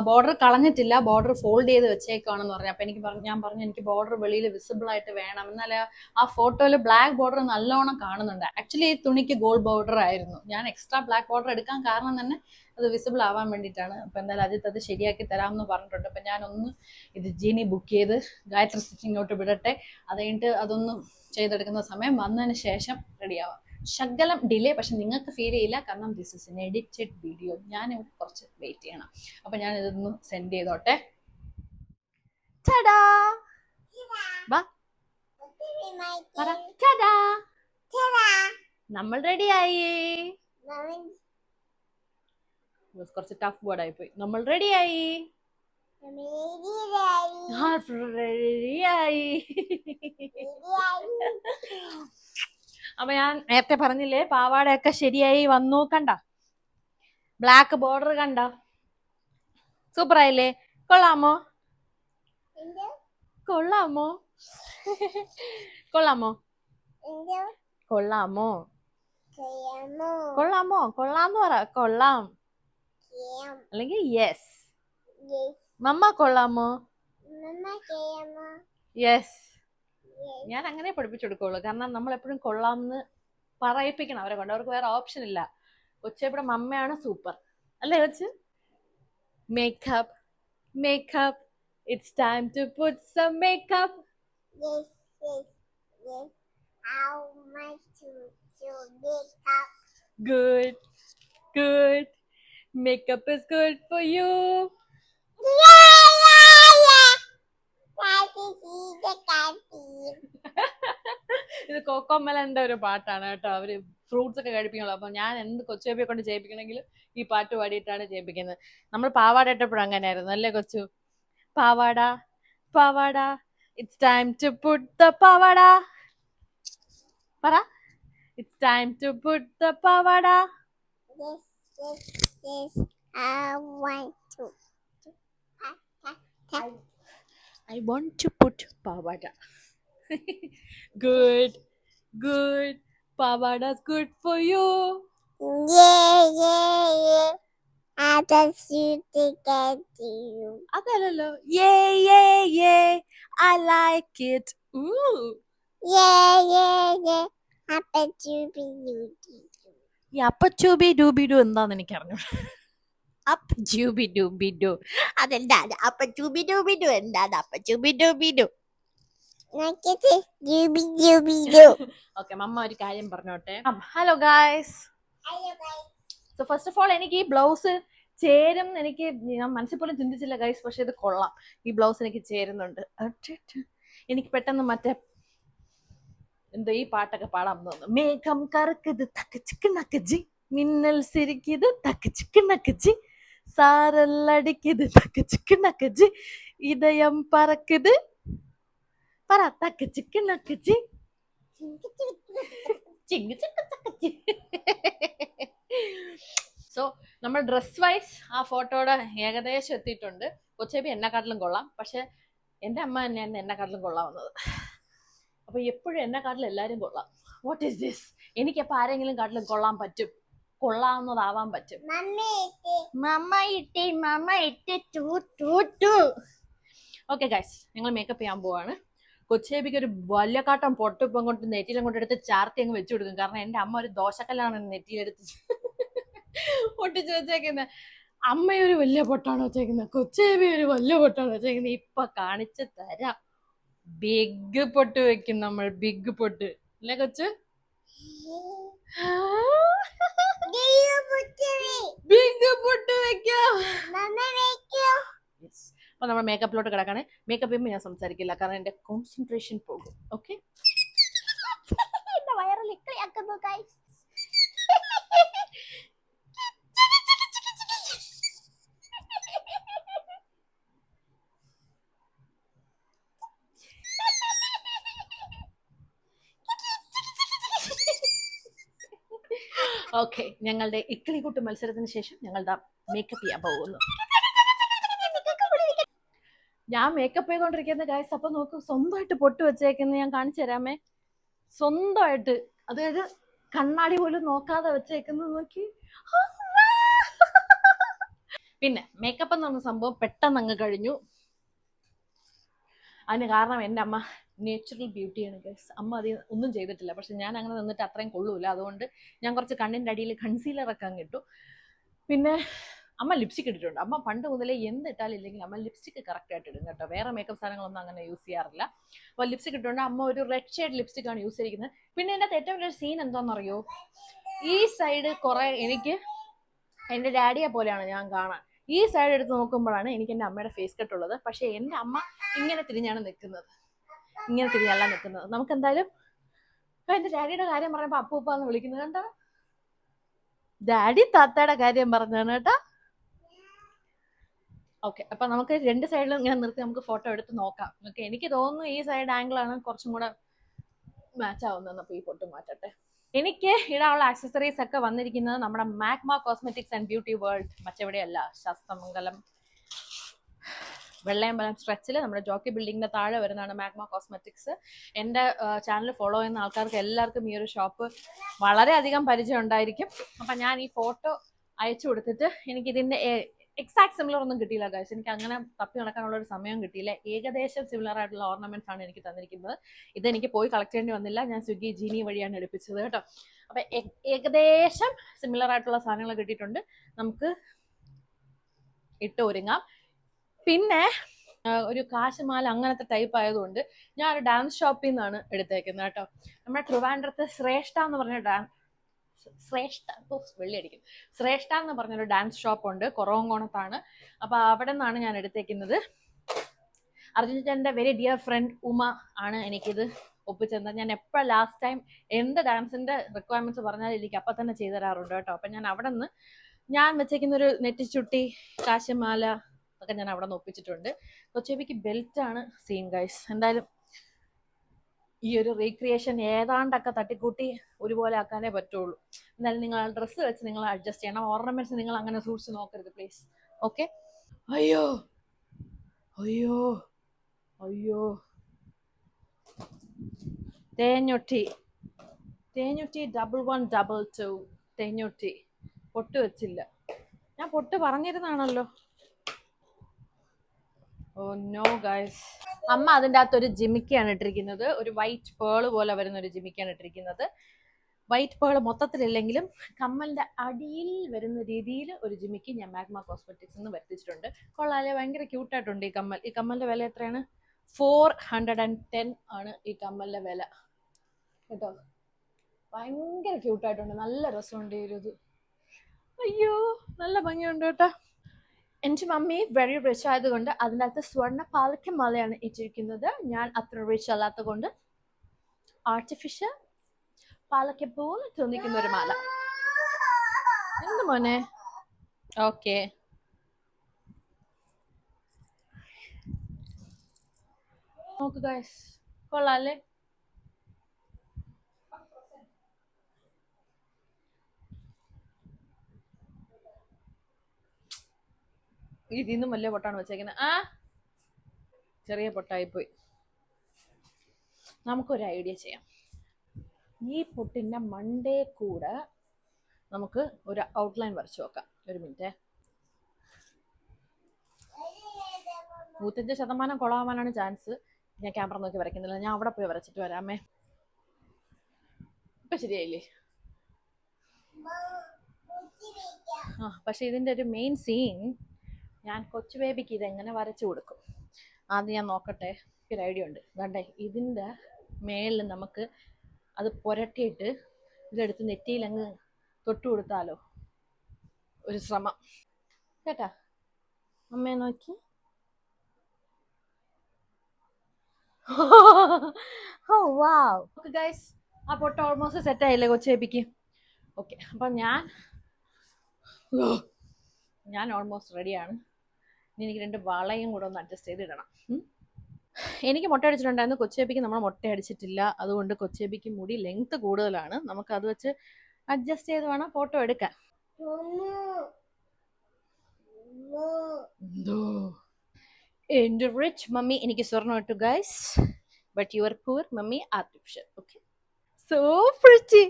ബോർഡർ കളഞ്ഞിട്ടില്ല, ബോർഡർ ഫോൾഡ് ചെയ്ത് വെച്ചേക്കാണെന്ന് പറഞ്ഞു. അപ്പം ഞാൻ പറഞ്ഞു എനിക്ക് ബോർഡർ വെളിയിൽ വിസിബിൾ ആയിട്ട് വേണം. എന്നാലേ ആ ഫോട്ടോയിൽ ബ്ലാക്ക് ബോർഡർ നല്ലോണം കാണുന്നുണ്ട്. ആക്ച്വലി ഈ തുണിക്ക് ഗോൾഡ് ബോർഡർ ആയിരുന്നു. ഞാൻ എക്സ്ട്രാ ബ്ലാക്ക് ബോർഡർ എടുക്കാൻ കാരണം തന്നെ അത് വിസിബിൾ ആവാൻ വേണ്ടിയിട്ടാണ്. അപ്പം എന്തായാലും അജിത്ത് അത് ശരിയാക്കി തരാമെന്ന് പറഞ്ഞിട്ടുണ്ട്. അപ്പം ഞാനൊന്ന് ഇത് ജീനി ബുക്ക് ചെയ്ത് ഗായത്രി സ്റ്റിച്ചിങ്ങിലോട്ട് വിടട്ടെ. അത് കഴിഞ്ഞിട്ട് അതൊന്ന് ചെയ്തെടുക്കുന്ന സമയം വന്നതിന് ശേഷം റെഡിയാവാം. ശകലം ഡിലേ, പക്ഷെ നിങ്ങൾക്ക് ഫീൽ ചെയ്യില്ല, കാരണം this is an edited video. ഞാൻ കുറച്ച് വെയിറ്റ് ചെയ്യണം. അപ്പം ഞാൻ ഇതൊന്ന് സെൻഡ് ചെയ്തോട്ടെ. നമ്മൾ റെഡിയായി. കുറച്ച് ടഫ് വേർഡ് ആയി പോയി. നമ്മൾ റെഡിയായി. അപ്പൊ ഞാൻ നേരത്തെ പറഞ്ഞില്ലേ, പാവാടയൊക്കെ ശരിയായി വന്നു. കണ്ട ബ്ലാക്ക് ബോർഡർ കണ്ട, സൂപ്പർ ആയില്ലേ? കൊള്ളാമോ? കൊള്ളാമോ? കൊള്ളാമോ? കൊള്ളാമോ? കൊള്ളാമോ? കൊള്ളാന്ന് പറ. കൊള്ളാം അല്ലെങ്കിൽ യെസ്. മമ്മ കൊള്ളാമോ? യെസ്. ഞാൻ അങ്ങനെ പഠിപ്പിച്ചെടുക്കുള്ളൂ, കാരണം നമ്മൾ എപ്പോഴും കൊള്ളാമെന്ന് പറയിപ്പിക്കണം അവരെ കൊണ്ട്. അവർക്ക് വേറെ ഓപ്ഷൻ ഇല്ല. കൊച്ചേപ്പിയുടെ മമ്മയാണ് സൂപ്പർ അല്ലേ കൊച്ച്? Makeup makeup, it's time to put some makeup. Yes, yes, yes. How much to make up? Good, good. Makeup is good for you. Yeah, yeah, yeah. That is the canteen. ഇത് കോക്കോമലന്റെ ഒരു പാട്ടാണ് കേട്ടോ. അവര് ഫ്രൂട്ട്സ് ഒക്കെ കഴിപ്പിക്കുള്ളൂ. അപ്പൊ ഞാൻ എന്ത് കൊച്ചുബേബിയെ കൊണ്ട് ചെയ്യിപ്പിക്കണമെങ്കിലും ഈ പാട്ട് പാടിയിട്ടാണ് ചെയ്യിപ്പിക്കുന്നത്. നമ്മൾ പാവാട ഇട്ടപ്പോഴും അങ്ങനെയായിരുന്നു അല്ലേ കൊച്ചു? പാവാട പാവാട, it's time to put the പാവാട. പറ, it's time to put the പാവാട. Yes, yes, yes. I want to. I want to put pavada. Good, good. Pavada's good for you. Yeah, yeah, yeah. I just shoot the canteen. അതല്ലല്ലോ. Yeah, yeah, yeah. I like it. Ooh. Yeah, yeah, yeah. I bet you be beauty. ഈ അപ്പച്ചൂബി ഡൂബി ഡു എന്താന്ന് എനിക്ക് അറിഞ്ഞു. അപ്പച്ചൂബി ഡൂബി ഡു അതെന്താണ്? അപ്പച്ചൂബി ഡൂബി ഡു എന്താണ്? അപ്പച്ചൂബി dooby doo. Like it is dooby dooby doo. Okay, മമ്മ ഒരു കാര്യം പറഞ്ഞോട്ടെ. Hello guys. Hello guys. So first of all എനിക്ക് ഈ ബ്ലൗസ് ചേരും എനിക്ക് ഞാൻ മനസ്സിൽ പോലും ചിന്തിച്ചില്ല ഗൈസ്. പക്ഷെ ഇത് കൊള്ളാം, ഈ ബ്ലൗസ് എനിക്ക് ചേരുന്നുണ്ട്. എനിക്ക് പെട്ടെന്ന് മറ്റേ എന്തോ ഈ പാട്ടൊക്കെ പാടാൻ തോന്നുന്നു. മേഘം കറക്കുത് തക്ക് ചിക്ക് നക്കജി, മിന്നൽ സിരിക്കുത് തക്ക് ചിക്ക് നക്കജി, സാരല്ലടിക്കുത് തക്ക് ചിക്ക് നക്കജി, ഇതയം പറക്കുത് പറ തക്ക് ചിക്ക് നക്കജി, ചിങ്ക് ചിക്ക് ചക്കച്ചി. സോ നമ്മൾ ഡ്രസ് വൈസ് ആ ഫോട്ടോയുടെ ഏകദേശം എത്തിയിട്ടുണ്ട്. കൊച്ചേബി എന്നെക്കാട്ടിലും കൊള്ളാം, പക്ഷെ എൻ്റെ അമ്മ തന്നെയാണ് എന്നെക്കാട്ടിലും കൊള്ളാൻ വന്നത്. അപ്പൊ എപ്പോഴും എന്നെക്കാട്ടിലും എല്ലാവരും കൊള്ളാം. What is this? എനിക്കപ്പോൾ ആരെങ്കിലും കാട്ടിലും കൊള്ളാൻ പറ്റും, കൊള്ളാവുന്നതാവാൻ പറ്റും. മമ്മ ഇട്ട് ടു ടു ടു. ഓക്കെ ഗൈസ്, ഞങ്ങൾ മേക്കപ്പ് ചെയ്യാൻ പോവാണ്. കൊച്ചേബിക്ക് ഒരു വലിയ കാട്ടം പൊട്ടിപ്പം കൊണ്ട് നെറ്റിയിലും കൊണ്ടെടുത്ത് ചാർത്തി അങ്ങ് വെച്ചു കൊടുക്കും. കാരണം എൻ്റെ അമ്മ ഒരു ദോശക്കല്ലാണ് നെറ്റിയിലെടുത്ത് പൊട്ടിച്ച് വെച്ചേക്കുന്നത്. അമ്മയൊരു വലിയ പൊട്ടാണ് വെച്ചേക്കുന്നത്, കൊച്ചേബി ഒരു വലിയ പൊട്ടാണ് വെച്ചേക്കുന്നത്. ഇപ്പൊ കാണിച്ചു തരാം. ബിഗ് പൊട്ട് വെക്കും നമ്മൾ, ബിഗ് പൊട്ട് അല്ലേ കൊച്ചു? ബിഗ് പൊട്ട് വെക്കാം. അപ്പൊ നമ്മൾ മേക്കപ്പിലോട്ട് കിടക്കാണ്. മേക്കപ്പ് ചെയ്യുമ്പോൾ ഞാൻ സംസാരിക്കില്ല, കാരണം എന്റെ കോൺസെൻട്രേഷൻ പോകും. ഓക്കെ, എന്റെ വയറിൽ ഇക്കളിയാക്കുന്നു ഗൈസ്. ഓക്കെ, ഞങ്ങളുടെ ഇക്കിളിക്കൂട്ട് മത്സരത്തിന് ശേഷം ഞങ്ങൾ മേക്കപ്പ് ചെയ്യാൻ പോകുന്നു. ഞാൻ മേക്കപ്പ് ചെയ്തോണ്ടിരിക്കുന്ന ഗൈസ്, അപ്പൊ നോക്കൂ, സ്വന്തമായിട്ട് പൊട്ട് വെച്ചേക്കുന്നത് ഞാൻ കാണിച്ചു തരാമേ. സ്വന്തമായിട്ട്, അതായത് കണ്ണാടി പോലും നോക്കാതെ വെച്ചേക്കുന്നത് നോക്കി. പിന്നെ മേക്കപ്പ് എന്ന് പറഞ്ഞ സംഭവം പെട്ടെന്ന് അങ്ങ് കഴിഞ്ഞു. അതിന് കാരണം എൻ്റെ അമ്മ നേച്ചുറൽ ബ്യൂട്ടിയാണ് ഗൈസ്. അമ്മ അത് ഒന്നും ചെയ്തിട്ടില്ല, പക്ഷെ ഞാൻ അങ്ങനെ നിന്നിട്ട് അത്രയും കൊള്ളൂല. അതുകൊണ്ട് ഞാൻ കുറച്ച് കണ്ണിൻ്റെ അടിയിൽ കൺസീലറൊക്കെ അങ്ങ് ഇട്ടു. പിന്നെ അമ്മ ലിപ്സ്റ്റിക് ഇട്ടിട്ടുണ്ട്. അമ്മ പണ്ട് മുതലേ എന്ത് ഇട്ടാലും ഇല്ലെങ്കിൽ അമ്മ ലിപ്സ്റ്റിക് കറക്റ്റ് ആയിട്ട് ഇടും കേട്ടോ. വേറെ മേക്കപ്പ് സാധനങ്ങളൊന്നും അങ്ങനെ യൂസ് ചെയ്യാറില്ല. അപ്പോൾ ലിപ്സ്റ്റിക് ഇട്ടുകൊണ്ട് അമ്മ ഒരു റെഡ് ഷെയ്ഡ് ലിപ്സ്റ്റിക് ആണ് യൂസ് ചെയ്തിരിക്കുന്നത്. പിന്നെ എൻ്റെ ഏറ്റവും വലിയൊരു സീൻ എന്താണെന്നറിയോ? ഈ സൈഡ് കുറെ എനിക്ക് എൻ്റെ ഡാഡിയെ പോലെയാണ് ഞാൻ കാണാൻ. ഈ സൈഡ് എടുത്ത് നോക്കുമ്പോഴാണ് എനിക്ക് എൻ്റെ അമ്മയുടെ ഫേസ് കട്ട് ഉള്ളത്. പക്ഷെ എൻ്റെ അമ്മ ഇങ്ങനെ തിരിഞ്ഞാണ് നിൽക്കുന്നത്, ഇങ്ങനെ തിരിഞ്ഞല്ല നിൽക്കുന്നത്. നമുക്ക് എന്തായാലും എൻ്റെ ഡാഡിയുടെ കാര്യം പറഞ്ഞപ്പോൾ അപ്പൂപ്പാന്ന് വിളിക്കുന്നത് കണ്ടോ? ഡാഡി താത്തയുടെ കാര്യം പറഞ്ഞാണ് കേട്ടോ. ഓക്കെ, അപ്പൊ നമുക്ക് രണ്ട് സൈഡിലും ഇങ്ങനെ നിർത്തി നമുക്ക് ഫോട്ടോ എടുത്ത് നോക്കാം. ഓക്കെ, എനിക്ക് തോന്നുന്നു ഈ സൈഡ് ആംഗിളാണ് കുറച്ചും കൂടെ മാച്ച് ആവുന്നത്. അപ്പൊ ഈ ഫോട്ടോ മാറ്റട്ടെ. എനിക്ക് ഇടാനുള്ള ആക്സസറീസ് ഒക്കെ വന്നിരിക്കുന്നത് നമ്മുടെ Magma Cosmetics and Beauty World, മറ്റെവിടെയല്ല, ശാസ്തമംഗലം വെള്ളയമ്പലം സ്ട്രെച്ചിൽ നമ്മുടെ ജോക്കി ബിൽഡിങ്ങിന്റെ താഴെ വരുന്നതാണ് മാഗ്മ കോസ്മെറ്റിക്സ്. എൻ്റെ ചാനൽ ഫോളോ ചെയ്യുന്ന ആൾക്കാർക്ക് എല്ലാവർക്കും ഈ ഒരു ഷോപ്പ് വളരെയധികം പരിചയം ഉണ്ടായിരിക്കും. അപ്പം ഞാൻ ഈ ഫോട്ടോ അയച്ചു കൊടുത്തിട്ട് എനിക്കിതിൻ്റെ എക്സാക്ട് സിമിലർ ഒന്നും കിട്ടിയില്ല ഗൈസ്. എനിക്ക് അങ്ങനെ തപ്പി നടക്കാനുള്ള ഒരു സമയം കിട്ടിയില്ല. ഏകദേശം സിമിലർ ആയിട്ടുള്ള ഓർണമെന്റ്സ് ആണ് എനിക്ക് തന്നിരിക്കുന്നത്. ഇതെനിക്ക് പോയി കളക്ട് ചെയ്യേണ്ടി വന്നില്ല, ഞാൻ സ്വിഗ്ഗി ജീനി വഴിയാണ് എടുപ്പിച്ചത് കേട്ടോ. അപ്പൊ ഏകദേശം സിമിലർ ആയിട്ടുള്ള സാധനങ്ങൾ കിട്ടിയിട്ടുണ്ട്, നമുക്ക് ഇട്ട് ഒരുങ്ങാം. പിന്നെ ഒരു കാശുമാല അങ്ങനത്തെ ടൈപ്പ് ആയതുകൊണ്ട് ഞാൻ ഒരു ഡാൻസ് ഷോപ്പിൽ നിന്നാണ് എടുത്തേക്കുന്നത് കേട്ടോ. നമ്മുടെ ട്രിവാൻഡ്രത്ത് ശ്രേഷ്ഠ എന്ന് പറഞ്ഞ ശ്രേഷ്ഠ എന്ന് പറഞ്ഞൊരു ഡാൻസ് ഷോപ്പ് ഉണ്ട്, കുറവങ്കോണത്താണ്. അപ്പൊ അവിടെ നിന്നാണ് ഞാൻ എടുത്തേക്കുന്നത്. അർജുൻ്റെ വെരി ഡിയർ ഫ്രണ്ട് ഉമ ആണ് എനിക്കിത് ഒപ്പിച്ചെന്നത്. ഞാൻ എപ്പോഴും ലാസ്റ്റ് ടൈം എന്ത് ഡാൻസിന്റെ റിക്വയർമെന്റ്സ് പറഞ്ഞാലും എനിക്ക് അപ്പം തന്നെ ചെയ്തു തരാറുണ്ട് കേട്ടോ. അപ്പൊ ഞാൻ അവിടെ നിന്ന് ഞാൻ വെച്ചേക്കുന്ന ഒരു നെറ്റിച്ചുട്ടി, കാശുമാല ഒക്കെ ഞാൻ അവിടെ നിന്ന് ഒപ്പിച്ചിട്ടുണ്ട്. കൊച്ചേബിക്ക് ബെൽറ്റ് ആണ് സീൻ ഗൈസ്. എന്തായാലും ഈ ഒരു റീക്രിയേഷൻ ഏതാണ്ടൊക്കെ തട്ടിക്കൂട്ടി ഒരുപോലെ ആക്കാനേ പറ്റുള്ളൂ. എന്നാലും നിങ്ങൾ ഡ്രസ്സ് വെച്ച് നിങ്ങൾ അഡ്ജസ്റ്റ് ചെയ്യണം. ഓർണമെന്റ്സ് നിങ്ങൾ അങ്ങനെ സൂക്ഷിച്ച് നോക്കരുത് പ്ലീസ്. ഓക്കെ. അയ്യോ അയ്യോ അയ്യോ, തേഞ്ഞൊട്ടി 1112 തേഞ്ഞൊട്ടി. പൊട്ട് വെച്ചില്ല, ഞാൻ പൊട്ട് പറഞ്ഞിരുന്നാണല്ലോ. Oh no guys. അമ്മ അതിൻ്റെ അകത്ത് ഒരു ജിമിക്കാണ് ഇട്ടിരിക്കുന്നത്, ഒരു വൈറ്റ് പേള് പോലെ വരുന്ന ഒരു ജിമിക്കാണ് ഇട്ടിരിക്കുന്നത്. വൈറ്റ് പേള് മൊത്തത്തിലില്ലെങ്കിലും കമ്മലിന്റെ അടിയിൽ വരുന്ന രീതിയിൽ ഒരു ജിമിക്ക് ഞാൻ മാഗ്മ കോസ്മെറ്റിക്സ് നിന്ന് വരുത്തിച്ചിട്ടുണ്ട്. കൊള്ളാല്ലേ, ഭയങ്കര ക്യൂട്ടായിട്ടുണ്ട് ഈ കമ്മൽ. ഈ കമ്മലിന്റെ വില എത്രയാണ്? 410 ആണ് ഈ കമ്മലിന്റെ വില കേട്ടോ. ഭയങ്കര ക്യൂട്ടായിട്ടുണ്ട്, നല്ല രസമുണ്ട് ഈ ഒരു ഇത്. അയ്യോ നല്ല ഭംഗിയുണ്ട് കേട്ടോ. എൻ്റെ മമ്മി വെരി റിച്ച് ആയതുകൊണ്ട് അതിൻ്റെ അകത്ത് സ്വർണ്ണ പാലക്കമാലയാണ് ഇട്ടിരിക്കുന്നത്. ഞാൻ അത്ര റിച്ച് അല്ലാത്ത കൊണ്ട് ആർട്ടിഫിഷ്യൽ പാലക്ക പോലെ തോന്നിക്കുന്ന ഒരു മാല. എന്ത് മോനെ? ഓക്കെ. നോക്ക് ഗൈസ്, കൊള്ളാല്ലേ? ഇതിന്നും വലിയ പൊട്ടാണ് വെച്ചേക്കുന്നത്. ചെറിയ പൊട്ടായിപ്പോയി. നമുക്കൊരു ഐഡിയ ചെയ്യാം. ഈ പൊട്ടിന്റെ മണ്ടേ കൂടെ നമുക്ക് ഒരു ഔട്ട്ലൈൻ വരച്ചു നോക്കാം. ഒരു മിനിറ്റ്. 100% കൊളാവാനാണ് ചാൻസ്. ഞാൻ ക്യാമറ നോക്കി വരയ്ക്കുന്നില്ല, ഞാൻ അവിടെ പോയി വരച്ചിട്ട് വരാമേ. ഇപ്പൊ ശരിയായില്ലേ? പക്ഷെ ഇതിന്റെ ഒരു മെയിൻ സീൻ ഞാൻ കൊച്ചു ബേബിക്ക് ഇതെങ്ങനെ വരച്ചു കൊടുക്കും. ആദ്യം ഞാൻ നോക്കട്ടെ, ഒരു ഐഡിയ ഉണ്ട്. വേണ്ടേ, ഇതിൻ്റെ മേളിൽ നമുക്ക് അത് പുരട്ടിയിട്ട് ഇതെടുത്ത് നെറ്റിയിൽ അങ്ങ് തൊട്ടു കൊടുത്താലോ? ഒരു ശ്രമം കേട്ടാ. അമ്മയെ നോക്കി. ഓ വാവ് ഗൈസ്, ആ പൊട്ട ഓൾമോസ്റ്റ് സെറ്റ് ആയില്ലേ കൊച്ചു ബേബിക്ക്? ഓക്കെ, അപ്പം ഞാൻ ഓൾമോസ്റ്റ് റെഡിയാണ്. ഇനി എനിക്ക് 2 വളയും കൂടെ ഒന്ന് അഡ്ജസ്റ്റ് ചെയ്തിടണം. എനിക്ക് മുട്ട അടിച്ചിട്ടുണ്ടായിരുന്നു, കൊച്ചേബിക്ക് നമ്മൾ മുട്ട അടിച്ചിട്ടില്ല. അതുകൊണ്ട് കൊച്ചേബിക്ക് മുടി ലെങ്ത് കൂടുതലാണ്. നമുക്ക് അത് വെച്ച് അഡ്ജസ്റ്റ് ചെയ്ത് വേണം ഫോട്ടോ എടുക്കാൻ. എന്തോ എൻ്റെ റിച്ച് മമ്മി എനിക്ക് സ്വർണ്ണം ഇട്ടു guys, but your poor mummy artificial. Okay, so pretty.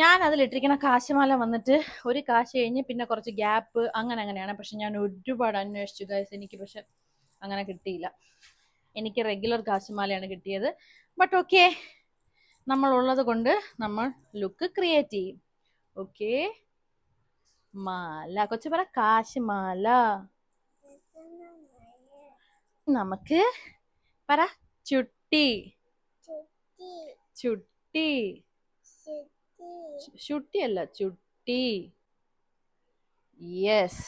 ഞാൻ അതിലിട്ടിരിക്കുന്ന കാശുമാല വന്നിട്ട് ഒരു കാശ് കഴിഞ്ഞ് പിന്നെ കുറച്ച് ഗ്യാപ്പ് അങ്ങനെയാണ്. പക്ഷെ ഞാൻ ഒരുപാട് അന്വേഷിച്ചു ഗൈസ്, എനിക്ക് പക്ഷെ അങ്ങനെ കിട്ടിയില്ല. എനിക്ക് റെഗുലർ കാശുമാലയാണ് കിട്ടിയത്. ബട്ട് ഓക്കെ, നമ്മളുള്ളത് കൊണ്ട് നമ്മൾ ലുക്ക് ക്രിയേറ്റ് ചെയ്യും. ഓക്കെ, മാല കൊച്ചു പറ, കാശുമാല. നമുക്ക് പറ, ചുട്ടി. ചുട്ടി ചുട്ടിയല്ല, ചുട്ടി. യെസ്,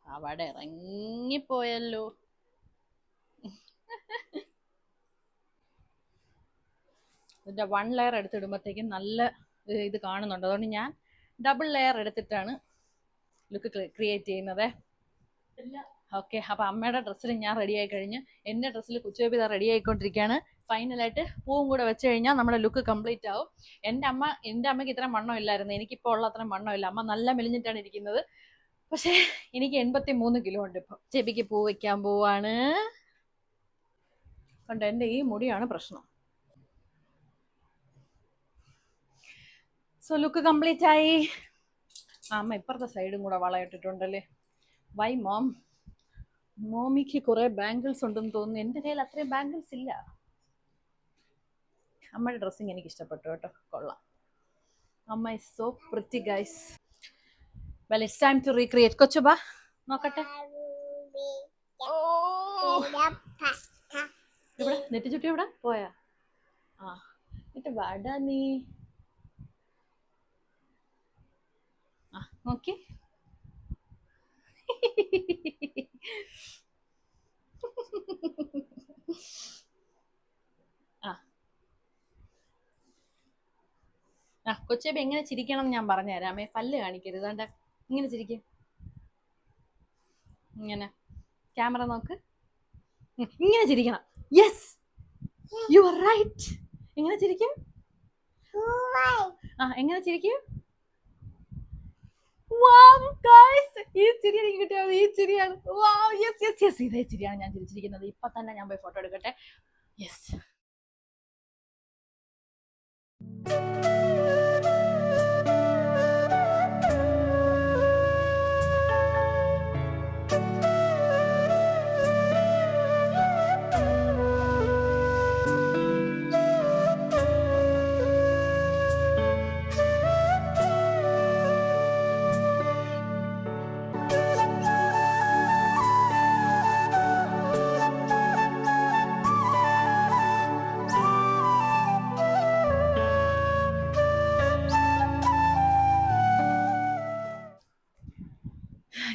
അവിടെ ഇറങ്ങിപ്പോയല്ലോ. ഇതിന്റെ 1 ലെയർ എടുത്തിടുമ്പോഴത്തേക്കും നല്ല ഇത് കാണുന്നുണ്ട്. അതുകൊണ്ട് ഞാൻ ഡബിൾ ലെയർ എടുത്തിട്ടാണ് ലുക്ക് ക്രിയേറ്റ് ചെയ്യുന്നത്. ഓക്കെ, അപ്പൊ അമ്മയുടെ ഡ്രസ്സിൽ ഞാൻ റെഡി ആയി കഴിഞ്ഞ് എൻ്റെ ഡ്രസ്സിൽ കൊച്ചുബേബി റെഡി ആയിക്കൊണ്ടിരിക്കുകയാണ്. ഫൈനലായിട്ട് പൂവും കൂടെ വെച്ച് കഴിഞ്ഞാൽ നമ്മുടെ ലുക്ക് കംപ്ലീറ്റ് ആവും. എൻ്റെ അമ്മയ്ക്ക് ഇത്ര മണ്ണം ഇല്ലായിരുന്നു, എനിക്കിപ്പോൾ ഉള്ള അത്ര മണ്ണമില്ല. അമ്മ നല്ല മെലിഞ്ഞിട്ടാണ് ഇരിക്കുന്നത്. പക്ഷെ എനിക്ക് 83 കിലോ ഉണ്ട്. ഇപ്പം ചെബിക്ക് പൂ വെക്കാൻ പോവാണ്. കണ്ടോ, എൻ്റെ ഈ മുടിയാണ് പ്രശ്നം. സോ ലുക്ക് കംപ്ലീറ്റ് ആയി. അമ്മ ഇപ്പുറത്തെ സൈഡും കൂടെ വളയിട്ടിട്ടുണ്ടല്ലേ. Y mom? മോമിക്ക് കുറെ ബാംഗിൾസ് ഉണ്ടെന്ന് തോന്നുന്നു. എൻ്റെ കയ്യിൽ അത്രയും ബാംഗിൾസ് ഇല്ല. അമ്മയുടെ ഡ്രസ്സിങ് എനിക്ക് ഇഷ്ടപ്പെട്ടു കേട്ടോ, കൊള്ളാം. Amma is so pretty guys. Well it's time to recreate. കൊച്ചുബാ നോക്കട്ടെ. ഇവിടെ നെറ്റിച്ചുട്ടി ഇവിടെ പോയാ? ആ എന്നിട്ട് വാടാ നീ. ആ നോക്കി. ആ ആ കൊച്ചേബ എങ്ങനെ ചിരിക്കണം ഞാൻ പറഞ്ഞുതരാമേ. പല്ല് കാണിക്കരുത്. കണ്ട ഇങ്ങനെ ചിരിക്കും. ഇങ്ങനെ ക്യാമറ നോക്ക്. ഇങ്ങനെ ചിരിക്കണം. Yes you are right. എങ്ങനെ ചിരിക്കും? ആ എങ്ങനെ ചിരിക്കും? വാവ് ഗയ്സ്, ഈ ചിരി എനിക്ക് കിട്ടിയത്. ഈ ചിരിയാണ്. വാവ് യെസ് യെസ് യെസ്, ഇതേ ചിരിയാണ് ഞാൻ ചിരിച്ചിരിക്കുന്നത്. ഇപ്പൊ തന്നെ ഞാൻ പോയി ഫോട്ടോ എടുക്കട്ടെ. യെസ്.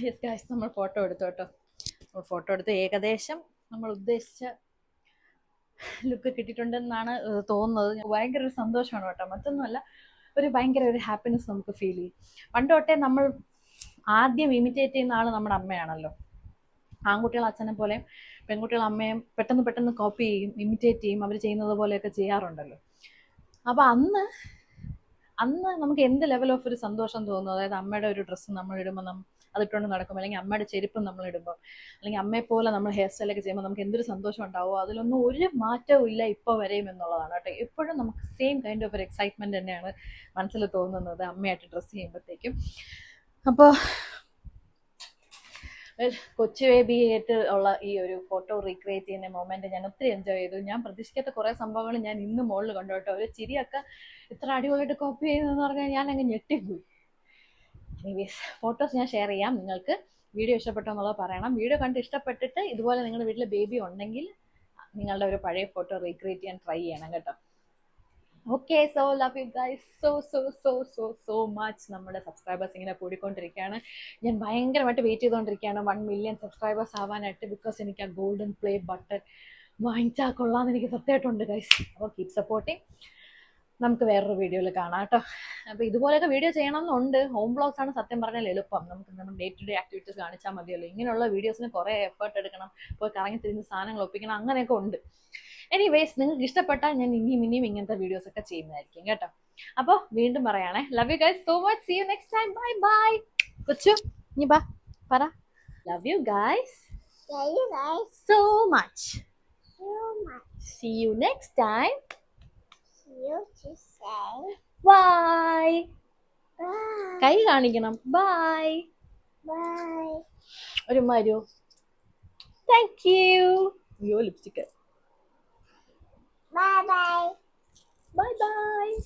യെസ് ഗൈസ്, നമ്മൾ ഫോട്ടോ എടുത്തു കേട്ടോ. ഫോട്ടോ എടുത്ത് ഏകദേശം നമ്മൾ ഉദ്ദേശിച്ച ലുക്ക് കിട്ടിയിട്ടുണ്ടെന്നാണ് തോന്നുന്നത്. ഭയങ്കര ഒരു സന്തോഷമാണ് കേട്ടോ, മറ്റൊന്നുമല്ല. ഭയങ്കര ഒരു ഹാപ്പിനെസ് നമുക്ക് ഫീൽ ചെയ്യും. പണ്ട് തൊട്ടേ നമ്മൾ ആദ്യം ഇമിറ്റേറ്റ് ചെയ്യുന്ന ആൾ നമ്മുടെ അമ്മയാണല്ലോ. ആൺകുട്ടികൾ അച്ഛനെ പോലെയും പെൺകുട്ടികൾ അമ്മയും പെട്ടെന്ന് പെട്ടെന്ന് കോപ്പി ചെയ്യും, ഇമിറ്റേറ്റ് ചെയ്യും. അവർ ചെയ്യുന്നത് പോലെയൊക്കെ ചെയ്യാറുണ്ടല്ലോ. അപ്പം അന്ന് നമുക്ക് എന്ത് ലെവൽ ഓഫ് ഒരു സന്തോഷം തോന്നുന്നു. അതായത് അമ്മയുടെ ഒരു ഡ്രസ്സ് നമ്മൾ ഇടുമ്പോൾ അതിട്ടുകൊണ്ട് നടക്കുമ്പോൾ, അല്ലെങ്കിൽ അമ്മയുടെ ചെരുപ്പം നമ്മൾ ഇടുമ്പോൾ, അല്ലെങ്കിൽ അമ്മയെ പോലെ നമ്മൾ ഹെയർ സ്റ്റൈലൊക്കെ ചെയ്യുമ്പോൾ നമുക്ക് എന്തൊരു സന്തോഷം ഉണ്ടാവുമോ, അതിലൊന്നും ഒരു മാറ്റവും ഇല്ല ഇപ്പോൾ വരെയും എന്നുള്ളതാണ് കേട്ടോ. എപ്പോഴും നമുക്ക് സെയിം കൈൻഡ് ഓഫ് ഒരു എക്സൈറ്റ്മെന്റ് തന്നെയാണ് മനസ്സിൽ തോന്നുന്നത് അമ്മയായിട്ട് ഡ്രസ്സ് ചെയ്യുമ്പോഴത്തേക്കും. അപ്പോൾ കൊച്ചു ബേബിയായിട്ട് ഉള്ള ഈ ഒരു ഫോട്ടോ റീക്രിയേറ്റ് ചെയ്യുന്ന മൊമെന്റ് ഞാൻ ഒത്തിരി എൻജോയ് ചെയ്തു. ഞാൻ പ്രതീക്ഷിക്കാത്ത കുറേ സംഭവങ്ങൾ ഞാൻ ഇന്ന് മുകളിൽ കണ്ടു കേട്ടോ. ഒരു ചിരിയൊക്കെ ഇത്ര അടിപൊളിയായിട്ട് കോപ്പി ചെയ്യുന്നതെന്ന് പറഞ്ഞാൽ ഞാൻ അങ്ങ് ഞെട്ടിപ്പോയി. എനിവേസ്, ഫോട്ടോസ് ഞാൻ ഷെയർ ചെയ്യാം. നിങ്ങൾക്ക് വീഡിയോ ഇഷ്ടപ്പെട്ടോ എന്നുള്ളത് പറയണം. വീഡിയോ കണ്ട് ഇഷ്ടപ്പെട്ടിട്ട് ഇതുപോലെ നിങ്ങളുടെ വീട്ടിൽ ബേബി ഉണ്ടെങ്കിൽ നിങ്ങളുടെ ഒരു പഴയ ഫോട്ടോ റീക്രിയേറ്റ് ചെയ്യാൻ ട്രൈ ചെയ്യണം കേട്ടോ. Okay, so love you guys so so so so so much. നമ്മുടെ സബ്സ്ക്രൈബേഴ്സ് ഇങ്ങനെ കൂടിക്കൊണ്ടിരിക്കുകയാണ്. ഞാൻ ഭയങ്കരമായിട്ട് വെയിറ്റ് ചെയ്തുകൊണ്ടിരിക്കുകയാണ് 1 million സബ്സ്ക്രൈബേഴ്സ് ആവാനായിട്ട്. ബിക്കോസ് എനിക്ക് ആ ഗോൾഡൻ പ്ലേ ബട്ടൺ വാങ്ങിച്ചാൽ കൊള്ളാമെന്ന് എനിക്ക് സത്യമായിട്ടുണ്ട് ഗൈസ്. അപ്പോൾ കീപ് സപ്പോർട്ടിങ്. നമുക്ക് വേറൊരു വീഡിയോയിൽ കാണാം കേട്ടോ. അപ്പോൾ ഇതുപോലെയൊക്കെ വീഡിയോ ചെയ്യണമെന്നുണ്ട്. ഹോം ബ്ലോഗ്സ് ആണ് സത്യം പറഞ്ഞാൽ എളുപ്പം. നമുക്ക് നമ്മുടെ ഡേ ടു ഡേ ആക്ടിവിറ്റീസ് കാണിച്ചാൽ മതിയല്ലോ. ഇങ്ങനെയുള്ള വീഡിയോസിന് കുറേ എഫേർട്ട് എടുക്കണം, പോയി കറങ്ങി തിരിഞ്ഞ് സാധനങ്ങൾ ഒപ്പിക്കണം, അങ്ങനെയൊക്കെ ഉണ്ട്. എനിവേസ്, നിങ്ങൾക്ക് ഇഷ്ടപ്പെട്ടാൽ ഞാൻ ഇനിയും ഇങ്ങനത്തെ വീഡിയോസ് ഒക്കെ ചെയ്യുന്നതായിരിക്കും കേട്ടോ. അപ്പോൾ വീണ്ടും പറയാണേ, love you guys so much. See you next time. Bye bye. കൊച്ചു ഇനി ബാ പറ. Love you guys so much. See you next time. Bye. കൈ കാണിക്കണം. ബൈ. ഒരു മരൂ. Thank you. Yo lipstick. Bye bye. Bye by.